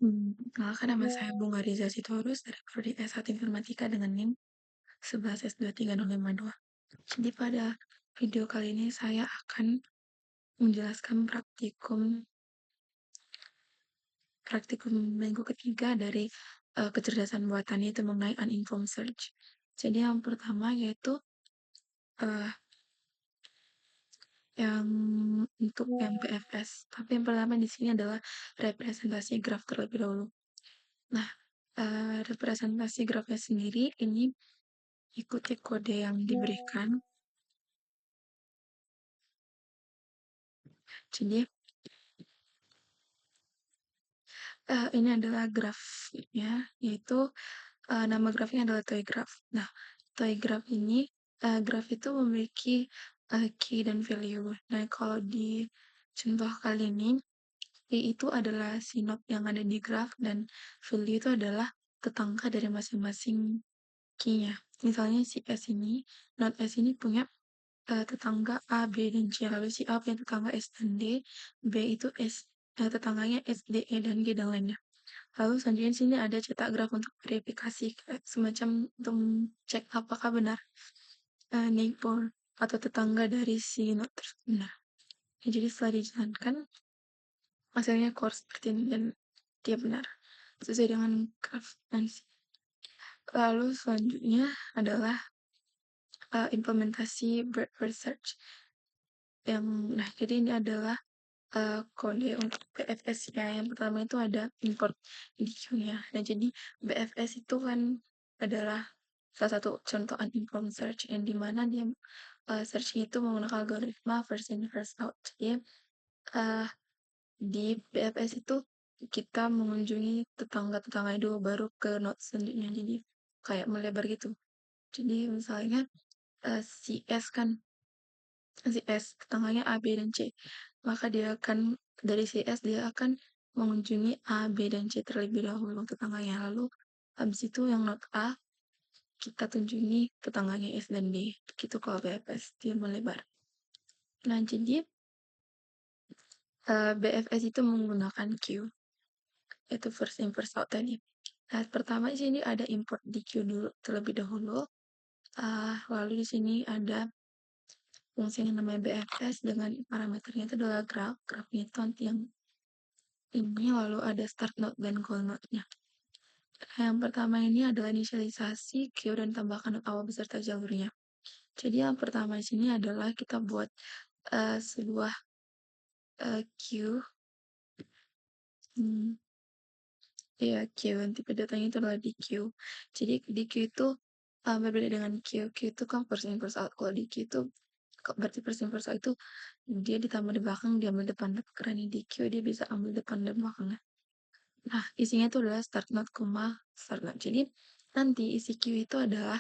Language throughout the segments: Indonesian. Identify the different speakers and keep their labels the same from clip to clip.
Speaker 1: Kenalkan nama saya Bunga Riza Sitorus dari Prodi S1 Informatika dengan NIM 11S23052. Jadi pada video kali ini saya akan menjelaskan praktikum minggu ketiga dari kecerdasan buatan, yaitu mengenai uninformed search. Jadi yang pertama yaitu eh, yang untuk MPFS. Tapi yang pertama di sini adalah representasi graf terlebih dahulu. Nah, representasi grafnya sendiri ini ikuti kode yang diberikan. Jadi ini adalah grafnya, yaitu nama grafnya adalah toy graph. Nah, toy graph ini, graph itu memiliki key dan value. Nah, kalau di contoh kali ini, key itu adalah si node yang ada di graph dan value itu adalah tetangga dari masing-masing key-nya. Misalnya si S ini, node S ini punya tetangga A, B, dan C. Lalu si A punya tetangga S dan D, B itu tetangganya S, D, E, dan G, dan lainnya. Lalu selanjutnya di sini ada cetak graf untuk verifikasi, semacam untuk cek apakah benar neighbor atau tetangga dari si node tersebut benar. Ya, jadi setelah dijalankan, hasilnya core seperti ini dan dia benar sesuai dengan graf nanti. Lalu selanjutnya adalah implementasi breadth search. Nah, jadi ini adalah kode untuk BFS-nya. Yang pertama itu ada import DQ-nya. Nah, jadi BFS itu kan adalah salah satu contoh uninformed search yang dimana dia search itu menggunakan algoritma first in first out. Jadi di BFS itu kita mengunjungi tetangga-tetangga dulu baru ke node selanjutnya. Jadi kayak melebar gitu. Jadi misalnya si S kan si S tetangganya A, B, dan C. Maka dia akan dari si S dia akan mengunjungi A, B, dan C terlebih dahulu tetangganya. Lalu habis itu yang node A kita tunjuki tetangganya S dan D. Gitu kalau BFS dia melebar. Nah, jadi BFS itu menggunakan queue. Itu first in first out tadi. Nah, pertama di sini ada import di queue dulu terlebih dahulu. Lalu di sini ada fungsi yang namanya BFS dengan parameternya itu adalah graph. Graphnya itu nanti yang ini, lalu ada start node dan goal node-nya. Yang pertama ini adalah inisialisasi queue dan tambahkan node awal beserta jalurnya. Jadi yang pertama di sini adalah kita buat sebuah queue. Ya, queue. Tipe datanya itu adalah di queue. Jadi di queue itu berbeda dengan queue. Queue itu kan first in first out. Kalau di queue itu berarti first in first out itu dia ditambah di belakang, dia ambil depan. Karena di queue dia bisa ambil depan dan belakangnya. Nah, isinya itu adalah start node, start node. Jadi nanti isi queue itu adalah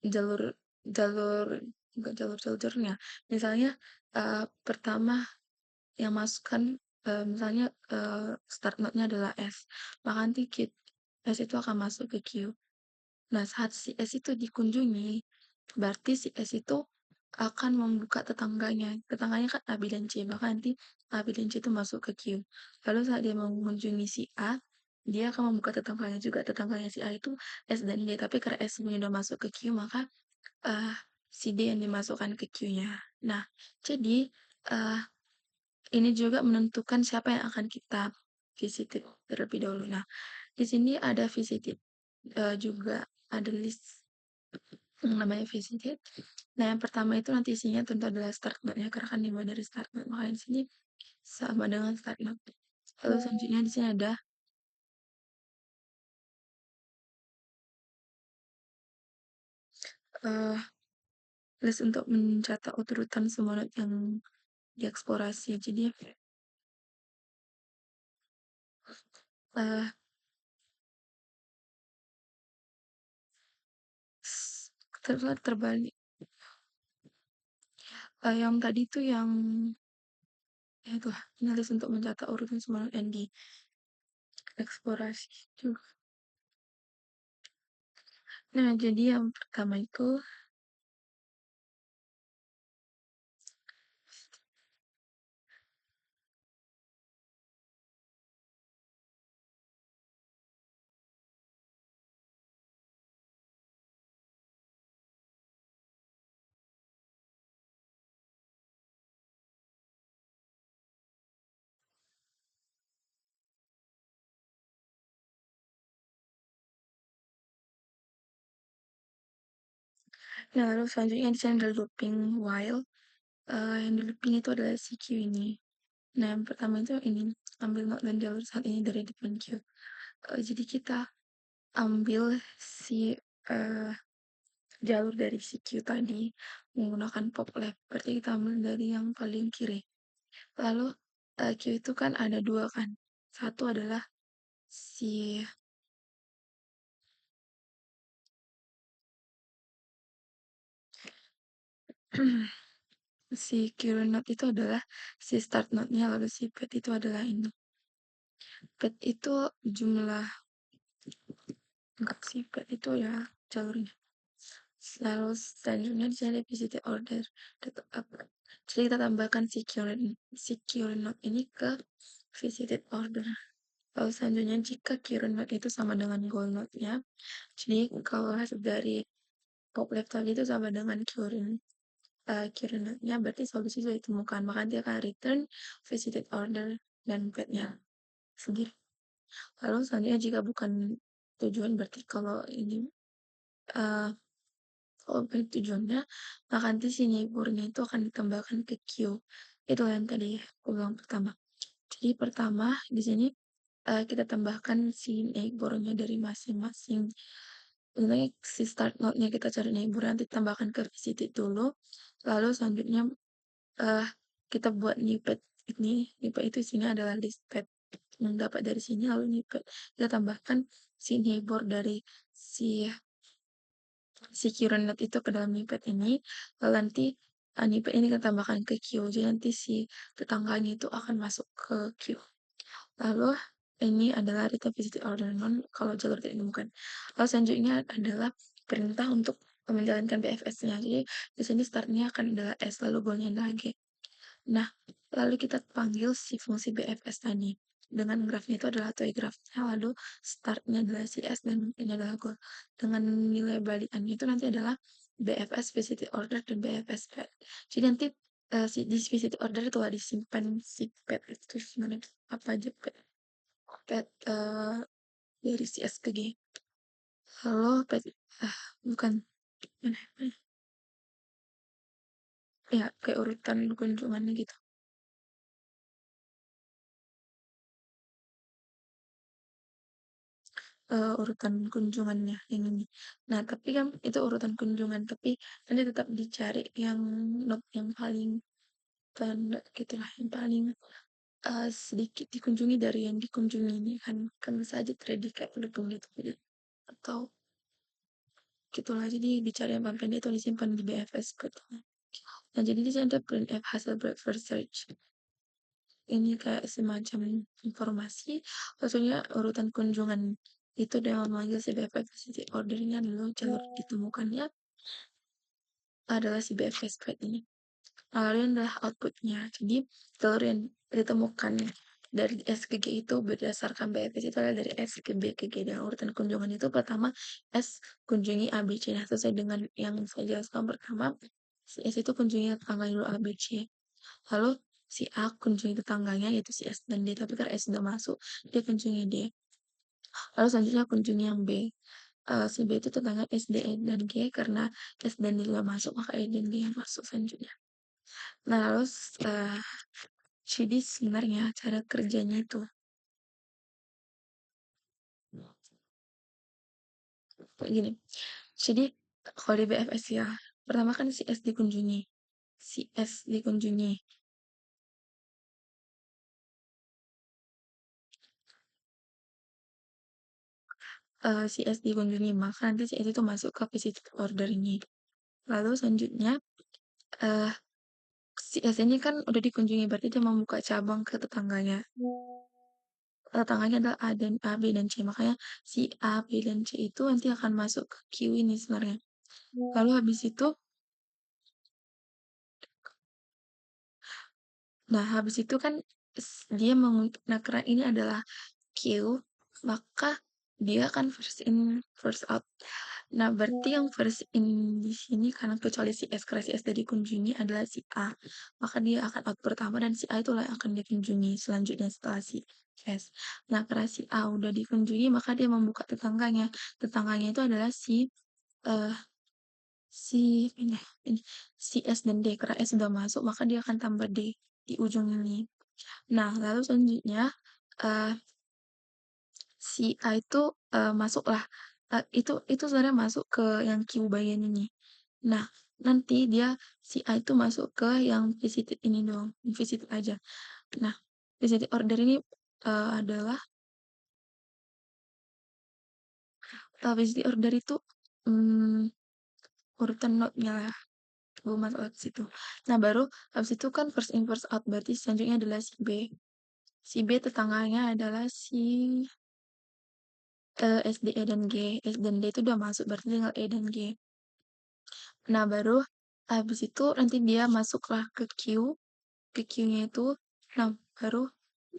Speaker 1: jalur jalur enggak jalur-jalurnya. Misalnya pertama yang masukkan misalnya start node-nya adalah S, maka nanti S itu akan masuk ke Q. Nah, saat si S itu dikunjungi, berarti si S itu akan membuka tetangganya. Tetangganya kan A, B, dan C, maka nanti A, B, dan C itu masuk ke Q. Lalu saat dia mengunjungi si A, dia akan membuka tetangganya juga. Tetangganya si A itu S dan D, tapi karena S sudah masuk ke Q, maka si D yang dimasukkan ke Q-nya. Nah, jadi ini juga menentukan siapa yang akan kita visited terlebih dahulu. Nah, di sini ada visited juga ada list yang namanya visited. Nah, yang pertama itu nanti isinya tentu adalah start node-nya karena kan dimulai dari start node. Maka di sini sama dengan start node. Lalu selanjutnya di sini ada list untuk mencatat urutan semua node yang dieksplorasi. Jadi uh, terbalik. Yang tadi tuh yang ya itu list untuk mencatat urutan semua node yang dieksplorasi juga. Nah, jadi yang pertama itu Nah, lalu selanjutnya di sini ada looping while, yang di looping itu adalah si Q ini. Nah, yang pertama itu ini, ambil not dan jalur saat ini dari depan Q. Jadi kita ambil si eh, jalur dari si Q tadi menggunakan pop left. Berarti kita ambil dari yang paling kiri. Lalu Q itu kan ada dua kan. Satu adalah si si Q node itu adalah si start node-nya, lalu si pad itu adalah ini. Pad itu jumlah enggak sih, pad itu ya jalurnya. Lalu selanjutnya di sini ada visited order. Jadi kita tambahkan si Q node ini ke visited order. Lalu selanjutnya jika current node itu sama dengan goal node-nya, jadi kalau hasil dari pop left tadi itu sama dengan current node-nya, berarti solusi sudah ditemukan. Maka dia akan return visited order dan pad-nya sendiri. Lalu selanjutnya jika bukan tujuan, berarti kalau ini uh, kalau bukan tujuannya, maka nanti si neighbor-nya itu akan ditambahkan ke queue. Itu yang tadi aku bilang pertama. Jadi pertama di sini kita tambahkan si neighbor-nya dari masing-masing. Sebenarnya si start node-nya kita cari neighbor, nanti tambahkan ke visited dulu. Lalu selanjutnya uh, kita buat new pad ini. New pad itu isinya adalah list pad yang dapat dari sini. Lalu new pad kita tambahkan si neighbor dari si si current node itu ke dalam new pad ini. Lalu nanti new pad ini kita tambahkan ke queue. Jadi nanti si tetangganya itu akan masuk ke queue. Lalu ini adalah return visited order non kalau jalur tidak ditemukan. Lalu selanjutnya adalah perintah untuk menjalankan BFS-nya. Jadi di sini startnya akan adalah S, lalu goalnya adalah G. Nah, lalu kita panggil si fungsi BFS tadi. Dengan grafnya itu adalah toy grafnya, lalu startnya adalah si S dan ini adalah goal. Dengan nilai balikannya itu nanti adalah BFS visited order dan BFS pad. Jadi nanti di visited order itu disimpan si pad itu sebenarnya apa aja pad pet dari si S ke G. Halo pet bukan mana mana. Ya kayak urutan kunjungannya gitu. Urutan kunjungannya yang ini. Nah tapi kan itu urutan kunjungan, tapi nanti tetap dicari yang not yang paling tanda gitulah, yang paling sedikit dikunjungi dari yang dikunjungi ini kan bisa aja predikat pendukung gitu. Jadi atau gitulah, jadi dicari yang paling pendek itu disimpan di BFS gitu. Nah jadi di sini ada printf hasil breakfast search. Ini kayak semacam informasi, maksudnya urutan kunjungan itu dengan memanggil si BFF si ordernya dulu jalur ditemukannya adalah si BFF squad ini. Lalu ini adalah outputnya. Jadi jalur yang ditemukan dari S ke G itu berdasarkan BFS itu adalah dari S ke B ke G, dan urutan kunjungan itu pertama S kunjungi A B C. Nah sesuai dengan yang saya jelaskan pertama, si S itu kunjungi tanggal dulu A B C. Lalu si A kunjungi tetangganya yaitu si S dan D, tapi karena S sudah masuk, dia kunjungi D. Lalu selanjutnya kunjungi yang B. Si B itu tetangga S, D, E, dan G, karena S dan D sudah masuk, maka E dan G yang masuk selanjutnya. Nah, lalu jadi sebenarnya cara kerjanya itu kayak gini. Jadi kalau di BFS ya, pertama kan si S dikunjungi. Si S dikunjungi. Si S dikunjungi, maka nanti si S itu masuk ke visit order ini. Lalu selanjutnya eh si S ini kan udah dikunjungi, berarti dia membuka cabang ke tetangganya. Tetangganya adalah A, B, dan C. Makanya si A, B, dan C itu nanti akan masuk ke Q ini sebenarnya. Lalu habis itu, nah habis itu kan dia nah karena ini adalah Q, maka dia akan first in, first out. Nah, berarti yang first in di sini karena kecuali si S, karena si S dari kunjungi adalah si A, maka dia akan out pertama dan si A itulah yang akan dikunjungi selanjutnya setelah si S. Nah, karena si A udah dikunjungi, maka dia membuka tetangganya. Tetangganya itu adalah si eh si ini, si S dan D, karena S sudah masuk maka dia akan tambah D di ujung ini. Nah, lalu selanjutnya, eee, si A itu, masuklah, itu sebenarnya masuk ke yang Q bagian ini. Nah, nanti dia si A itu masuk ke yang visited ini doang, visited aja. Nah, visited order ini, adalah, visited order itu, mmm, urutan note-nya lah, belum masuk ke situ. Nah, baru habis itu kan first in first out, berarti selanjutnya adalah si B. Si B tetangganya adalah si, S, D, E, dan G. S dan D itu udah masuk, berarti tinggal E dan G. Nah, baru habis itu nanti dia masuklah ke Q, ke Q-nya itu, nah baru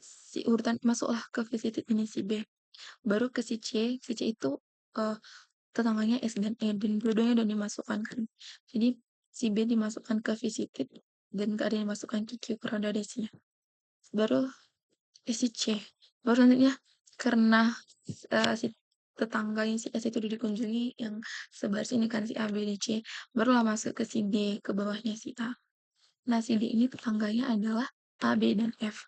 Speaker 1: si urutan masuklah ke visited ini si B. Baru ke si C itu, eee, tetangganya S dan E, dan dua-duanya udah dimasukkan kan. Jadi si B dimasukkan ke visited dan nggak ada yang dimasukkan ke Q karena udah ada isinya. Baru si C. Baru selanjutnya karena, si tetangganya si S itu udah dikunjungi yang sebaris ini kan si A, B, D, C, barulah masuk ke si D, ke bawahnya si A. Nah, si D ini tetangganya adalah A, B, dan F.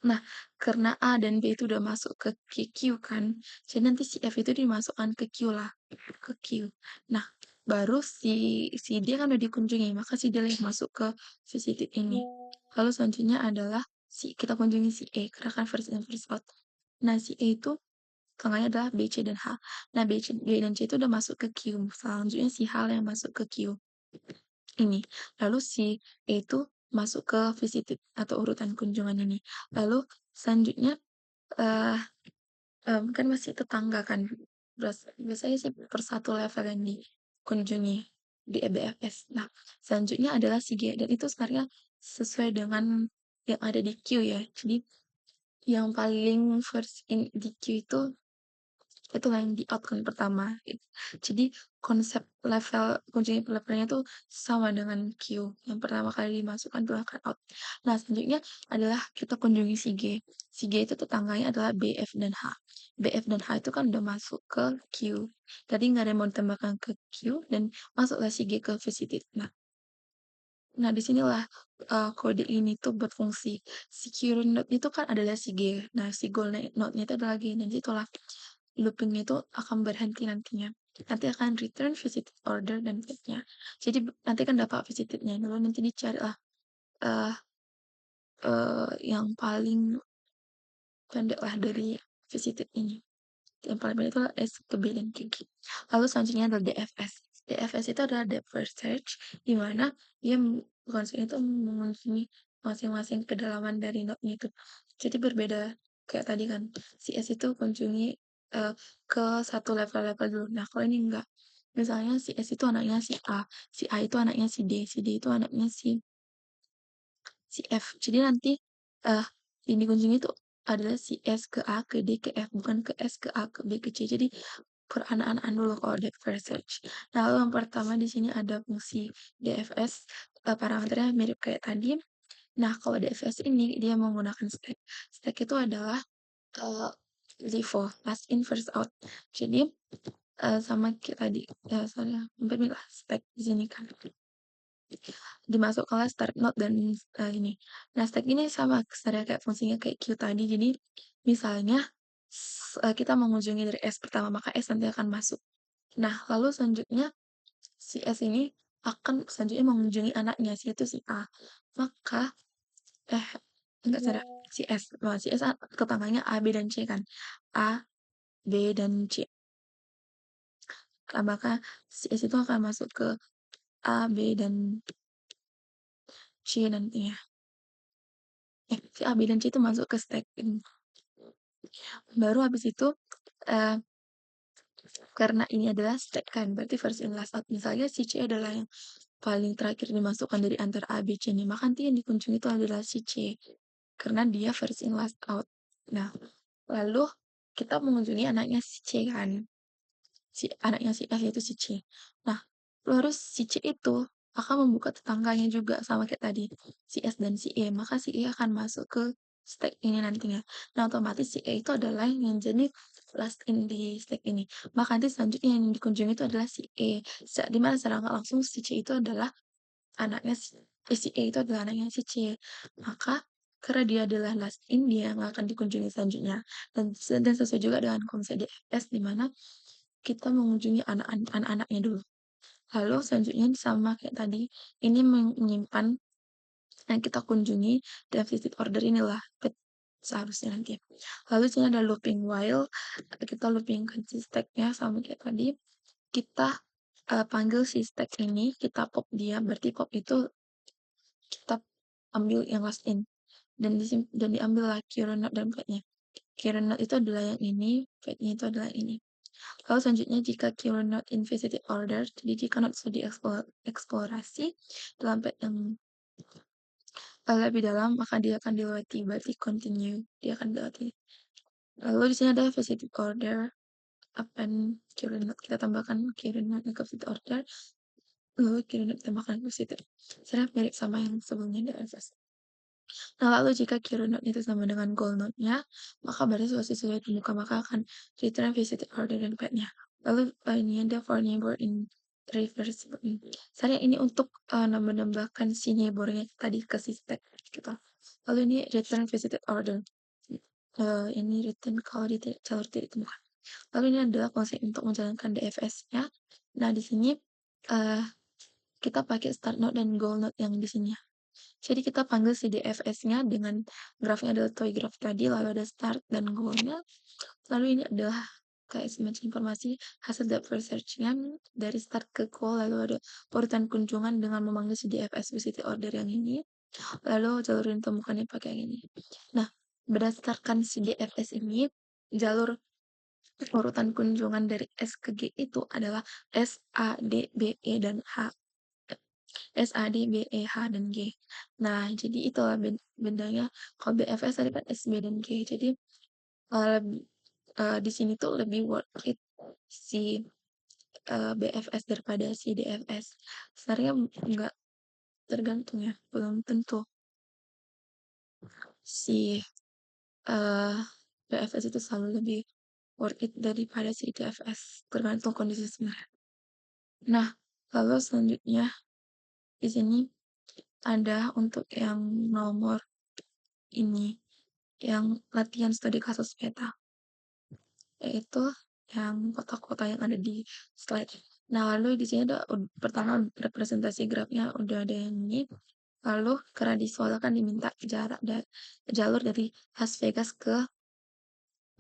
Speaker 1: Nah, karena A dan B itu udah masuk ke Q kan, jadi nanti si F itu dimasukkan ke Q lah, ke Q. Nah, baru si D kan udah dikunjungi, maka si D yang masuk ke sisi titik ini. Lalu selanjutnya adalah kita kunjungi si E, karena kan first in first out. Nah, si E itu tengahnya adalah B, C, dan H. Nah, B dan C itu udah masuk ke Q. Selanjutnya si H yang masuk ke Q ini. Lalu si E itu masuk ke visited atau urutan kunjungan ini. Lalu selanjutnya, eh kan masih tetangga kan. Biasanya sih per satu level yang dikunjungi di EBFS. Nah, selanjutnya adalah si G, dan itu sebenarnya sesuai dengan yang ada di Q ya. Jadi yang paling first in di Q itu yang di outcome pertama. Jadi konsep level kunjungi per levelnya tuh sama dengan Q. Yang pertama kali dimasukkan tuh akan out. Nah, selanjutnya adalah kita kunjungi si G. Si G itu tetangganya adalah B, F, dan H. B, F, dan H itu kan udah masuk ke Q. Tadi nggak ada yang mau ditambahkan ke Q, dan masuklah si G ke visited. Nah, disinilah kode ini tuh berfungsi. Si current node itu kan adalah si G. Nah, si goal node-nya itu adalah G. Dan itulah looping itu akan berhenti nantinya. Nanti akan return visited order dan get-nya. Jadi nanti kan dapat visitednya. Lalu nanti dicari lah uh, yang paling pendek lah dari visited ini. Yang paling pendek itu adalah S ke B dan ke G. Lalu selanjutnya adalah DFS. DFS itu adalah depth first search, di mana dia konsen itu mengunjungi masing-masing kedalaman dari node-nya itu. Jadi berbeda kayak tadi kan, si S itu kunjungi ke satu level-level dulu. Nah, kalau ini enggak. Misalnya si S itu anaknya si A itu anaknya si D itu anaknya si F. Jadi nanti yang dikunjungi itu adalah si S ke A ke D ke F, bukan ke S ke A ke B ke C. Jadi per anak-anak dulu kalau depth first search. Nah, lalu yang pertama di sini ada fungsi DFS, parameternya mirip kayak tadi. Nah, kalau DFS ini dia menggunakan stack. Stack itu adalah uh, LIFO, last in first out. Jadi sama kayak tadi, saya hampir mirip lah stack di sini kan. Dimasukkanlah start node dan ini. Nah, stack ini sama sebenarnya kayak fungsinya kayak Q tadi. Jadi misalnya kita mengunjungi dari S pertama, maka S nanti akan masuk. Nah, lalu selanjutnya si S ini akan selanjutnya mengunjungi anaknya, yaitu si A. Maka, eh, enggak sadar, si S. Nah, si S tetangganya A, B, dan C kan. A, B, dan C. Nah, maka si S itu akan masuk ke A, B, dan C nantinya. Si A, B, dan C itu masuk ke stack ini. Baru habis itu, eh, karena ini adalah stack kan, berarti first in last out. Misalnya si C adalah yang paling terakhir dimasukkan dari antara A, B, C ini, maka nanti yang dikunjungi itu adalah si C. Karena dia first in last out. Nah, lalu kita mengunjungi anaknya si C kan. Anaknya si F yaitu si C. Nah, terus si C itu akan membuka tetangganya juga sama kayak tadi, si S dan si E. Maka si E akan masuk ke stack ini nantinya. Nah, otomatis si E itu adalah yang jadi last in di stack ini. Maka nanti selanjutnya yang dikunjungi itu adalah si E. Di mana secara nggak langsung si C itu adalah anaknya si E itu adalah anaknya si C. Maka karena dia adalah last in, dia yang akan dikunjungi selanjutnya. Dan sesuai juga dengan konsep DFS di mana kita mengunjungi anak-anaknya dulu. Lalu selanjutnya sama kayak tadi, ini menyimpan yang kita kunjungi dan visit order inilah seharusnya nanti. Lalu sini ada looping while, kita looping ke si stack-nya sama kayak tadi. Kita panggil si stack ini, kita pop dia, berarti pop itu kita ambil yang last in dan diambil lah current node dan pad-nya. Current node itu adalah yang ini, pad-nya itu adalah ini. Lalu selanjutnya jika current node in visited order, jadi jika node sudah dieksplorasi dalam pad yang lebih dalam, maka dia akan dilewati, berarti continue, dia akan dilewati. Lalu di sini ada visited order, append current node, kita tambahkan current node ke visited order, lalu current node tambahkan ke visited. Sebenarnya mirip sama yang sebelumnya di RFS. Nah, lalu jika current node itu sama dengan goal node-nya, maka berarti sudah dibuka, maka akan return visited order dan pad-nya. Lalu ini ada for neighbor in reverse. Saya ini untuk nambah-nambahkan si neighbor-nya tadi ke si stack gitu. Lalu ini return visited order. Ini return kalau di jalur tidak ditemukan. Lalu ini adalah konsep untuk menjalankan DFS-nya. Nah, di sini kita pakai start node dan goal node yang di sini. Jadi kita panggil si DFS-nya dengan grafnya adalah toy graph tadi, lalu ada start dan goal-nya. Lalu ini adalah kayak semacam informasi hasil depth search-nya dari start ke goal, lalu ada urutan kunjungan dengan memanggil si DFS visit order yang ini. Lalu jalur yang ditemukannya pakai yang ini. Nah, berdasarkan si DFS ini, jalur urutan kunjungan dari S ke G itu adalah S, A, D, B, E, dan H. S, A, D, B, E, H, dan G. Nah, jadi itulah bedanya. Kalau BFS tadi kan S, B, dan G. Jadi di sini tuh lebih worth it si BFS daripada si DFS. Sebenarnya nggak tergantung ya, belum tentu si BFS itu selalu lebih worth it daripada si DFS. Tergantung kondisi sebenarnya. Nah, lalu selanjutnya di sini ada untuk yang nomor ini, yang latihan studi kasus peta, yaitu yang kota-kota yang ada di slide. Nah, lalu di sini ada pertama representasi grafnya udah ada yang ini. Lalu karena disoalkan diminta jarak jalur dari Las Vegas ke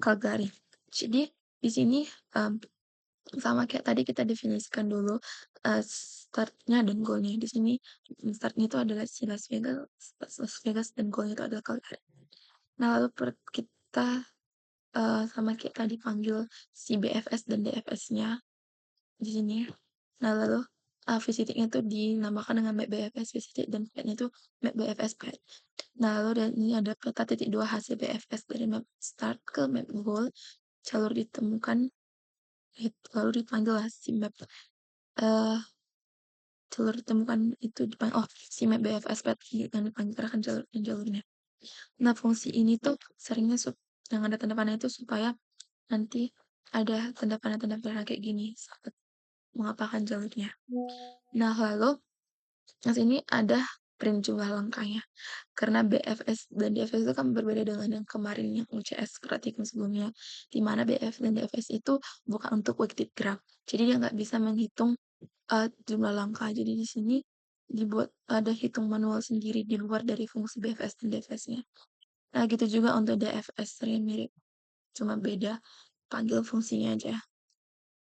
Speaker 1: Calgary. Jadi di sini sama kayak tadi kita definisikan dulu startnya dan goalnya. Di sini startnya itu adalah si Las Vegas dan goalnya itu adalah Calgary. Nah, lalu kita sama kayak tadi panggil si BFS dan DFS-nya di sini. Nah, lalu visitingnya itu dinamakan dengan map BFS visiting dan pad-nya itu map BFS pad. Nah, lalu dan ini ada peta titik 2 hasil BFS dari map start ke map goal. Jalur ditemukan, lalu dipanggil lah si map jalur ditemukan itu dipanggil si map BFS pad yang dipanggilkan jalurnya. Nah, fungsi ini tuh seringnya yang ada tanda panah itu supaya nanti ada tanda panah kayak gini saat mengapakan jalurnya. Nah, lalu di sini ada print jumlah langkahnya. Karena BFS dan DFS itu kan berbeda dengan yang kemarin yang UCS praktikum sebelumnya, di mana BFS dan DFS itu bukan untuk weighted graph. Jadi dia nggak bisa menghitung jumlah langkah. Jadi di sini dibuat ada hitung manual sendiri di luar dari fungsi BFS dan DFS-nya. Nah, gitu juga untuk DFS, sering mirip, cuma beda panggil fungsinya aja.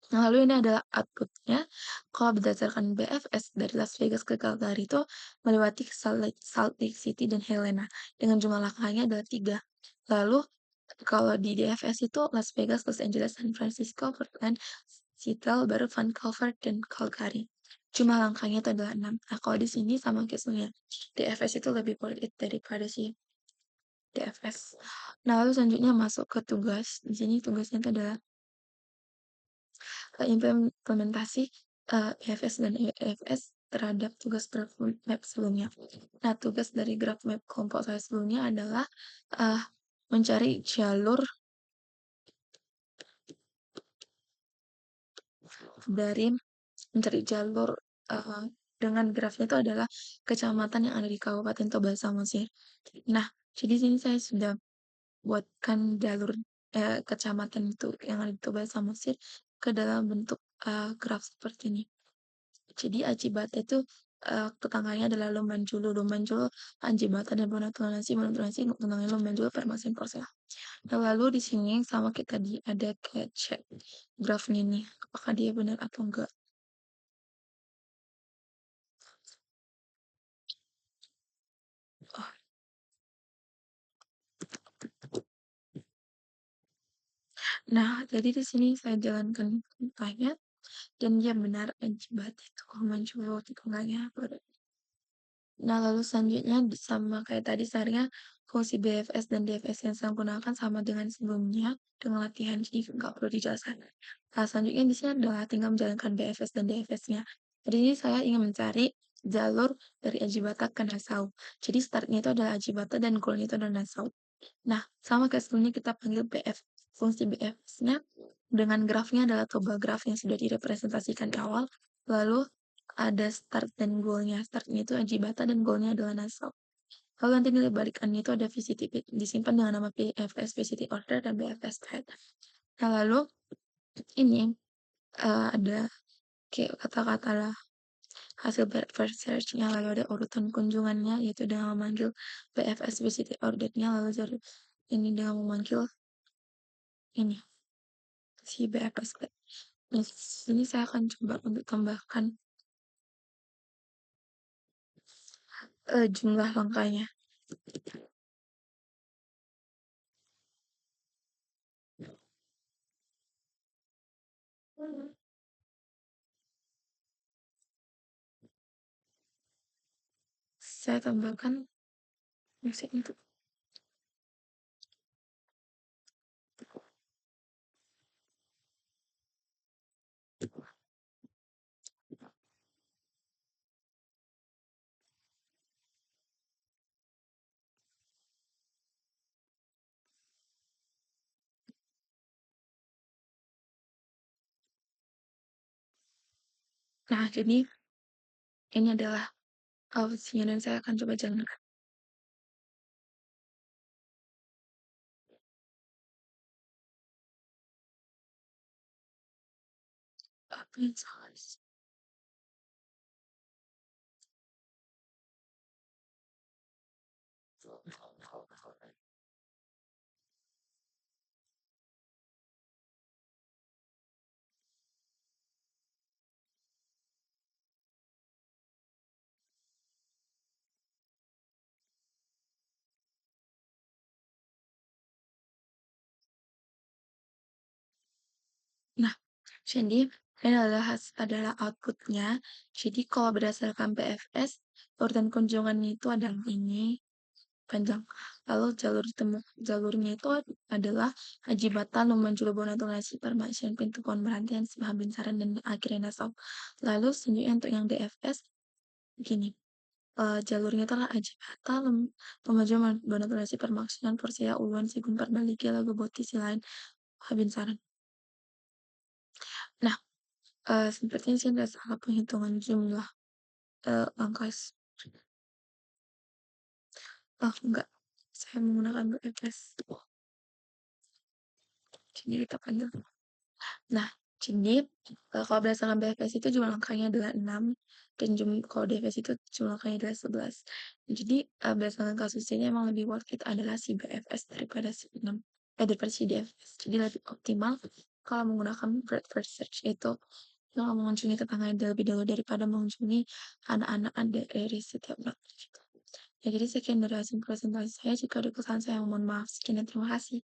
Speaker 1: Nah, lalu ini adalah outputnya. Kalau berdasarkan BFS dari Las Vegas ke Calgary itu melewati Salt Lake City dan Helena dengan jumlah langkahnya adalah 3. Lalu kalau di DFS itu Las Vegas, Los Angeles, San Francisco, Portland, Seattle, baru Vancouver, dan Calgary. Jumlah langkahnya itu adalah 6. Nah, kalau di sini sama kayak sebenarnya DFS itu lebih worth it daripada si DFS. Nah, lalu selanjutnya masuk ke tugas. Di sini tugasnya itu adalah implementasi EFS dan EFS terhadap tugas graph map sebelumnya. Nah, tugas dari graph map kelompok saya sebelumnya adalah uh, mencari jalur dari mencari jalur uh, dengan grafnya itu adalah kecamatan yang ada di Kabupaten Toba Samosir. Nah, jadi sini saya sudah buatkan jalur kecamatan itu yang ada di Toba Samosir ke dalam bentuk graf seperti ini. Jadi Ajibata itu tetangganya adalah Lomanjulu, Lomanjulu, Ajibata dan Bonatulanasi, Bonatulanasi, tetangganya Lomanjulu, Permasin, Porsela. Nah, lalu di sini sama kita tadi ada kayak cek grafnya nih, apakah dia benar atau enggak. Oh, nah, jadi di sini saya jalankan tanya dan dia benar Ajibata itu Lomanjulu, tetangganya. Nah, lalu selanjutnya sama kayak tadi seharusnya fungsi BFS dan DFS yang saya gunakan sama dengan sebelumnya dengan latihan, jadi nggak perlu dijelaskan. Nah, selanjutnya di sini adalah tinggal menjalankan BFS dan DFS-nya. Jadi ini saya ingin mencari jalur dari Ajibata ke Nasau. Jadi startnya itu adalah Ajibata dan goalnya itu adalah Nasau. Nah, sama kayak sebelumnya kita panggil BF. Fungsi BFS-nya dengan grafnya adalah toba graf yang sudah direpresentasikan di awal. Lalu ada start dan goalnya. Startnya itu Ajibata dan goalnya adalah Nassau. Lalu nanti nilai balikannya itu ada VCT disimpan dengan nama BFS VCT order dan BFS head. Nah, lalu ini ada kayak kata-kata lah hasil first search-nya, lalu ada urutan kunjungannya yaitu dengan memanggil BFS VCT order-nya, lalu ini dengan memanggil ini si BFS. Nah, sini saya akan coba untuk tambahkan jumlah langkahnya. Saya tambahkan musik itu. Nah, jadi ini adalah opsinya dan saya akan coba jalankan. Apa yang salah? Nah, jadi ini adalah outputnya. Jadi kalau berdasarkan PFS, urutan kunjungannya itu adalah ini panjang. Lalu jalurnya itu adalah Haji Batan, Lumban Bonato Nasi, Permaisan, Pintu Pohon Berhentian, Sibah Binsaran, dan akhirnya Nasau. Lalu selanjutnya untuk yang DFS, gini. Jalurnya itu adalah Haji Batan, Lumajang, Bonato Nasi, Permaksian, Persija, Uluan, Sigun, Perbaligi, Lagu Boti, Silain, Binsaran. Nah, sepertinya sih ada salah penghitungan jumlah angka. Oh, enggak. Saya menggunakan BFS. Jadi kita panggil. Nah, jadi kalau berdasarkan BFS itu jumlah angkanya adalah 6 dan kalau DFS itu jumlah angkanya adalah 11. Jadi berdasarkan kasus ini emang lebih worth it adalah si BFS daripada si 6 daripada si DFS. Jadi lebih optimal kalau menggunakan breadth first search itu kalau mengunjungi tetangga lebih dahulu daripada mengunjungi anak-anak dari setiap blok. Ya, jadi sekian dari hasil presentasi saya. Jika ada kesalahan saya mohon maaf. Sekian dan terima kasih.